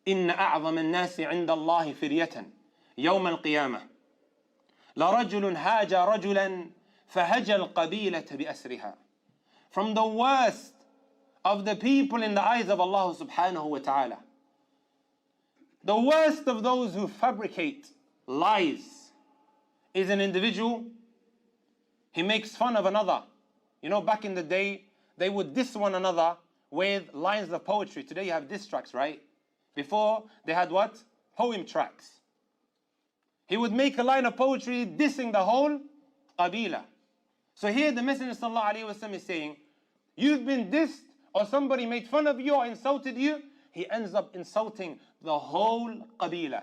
إن أعظم الناس عند الله فرية يوم القيامة لرجل هاج رجلا فهج القبيلة بأسرها. From the worst of the people in the eyes of Allah subhanahu wa ta'ala, the worst of those who fabricate lies, is an individual. He makes fun of another. You know, back in the day, they would diss one another with lines of poetry. Today you have diss tracks, right? Before, they had what? Poem tracks. He would make a line of poetry dissing the whole qabila. So here the Messenger sallallahu alaihi wasallam is saying, you've been dissed, or somebody made fun of you or insulted you, he ends up insulting the whole qabila.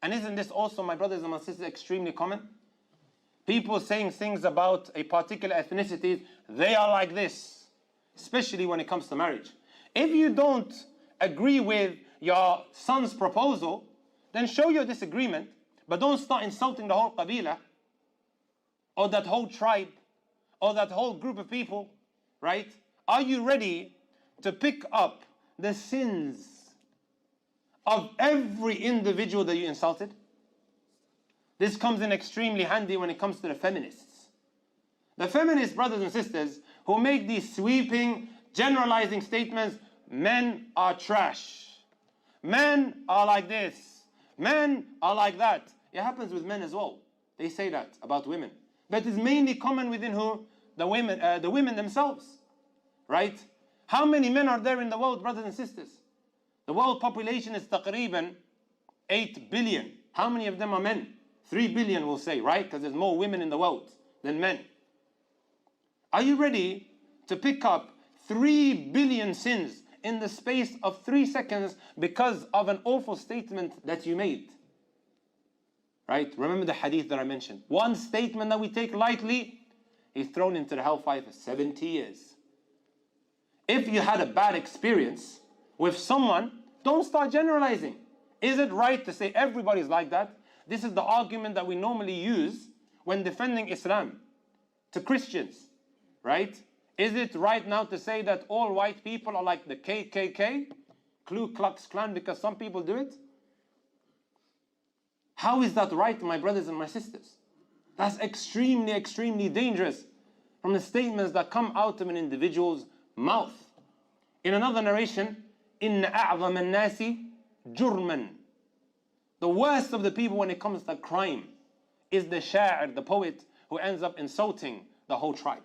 And isn't this also, my brothers and my sisters, extremely common? People saying things about a particular ethnicity, they are like this, especially when it comes to marriage. If you don't agree with your son's proposal, then show your disagreement, but don't start insulting the whole qabila, or that whole tribe, or that whole group of people, right? Are you ready to pick up the sins of every individual that you insulted? This comes in extremely handy when it comes to the feminists. The feminist brothers and sisters who make these sweeping, generalizing statements, men are trash, men are like this, men are like that. It happens with men as well. They say that about women. But it's mainly common within who? The women themselves. Right? How many men are there in the world, brothers and sisters? The world population is taqreeban 8 billion. How many of them are men? 3 billion we'll say, right? Because there's more women in the world than men. Are you ready to pick up 3 billion sins in the space of 3 seconds because of an awful statement that you made? Right? Remember the hadith that I mentioned. One statement that we take lightly, he's thrown into the hellfire for 70 years. If you had a bad experience with someone, don't start generalizing. Is it right to say everybody's like that? This is the argument that we normally use when defending Islam to Christians, right? Is it right now to say that all white people are like the KKK, Ku Klux Klan, because some people do it? How is that right, my brothers and my sisters? That's extremely, extremely dangerous from the statements that come out of an individual's mouth. In another narration, إن أعظم الناس جرما. The worst of the people when it comes to crime is the sha'ir, the poet, who ends up insulting the whole tribe.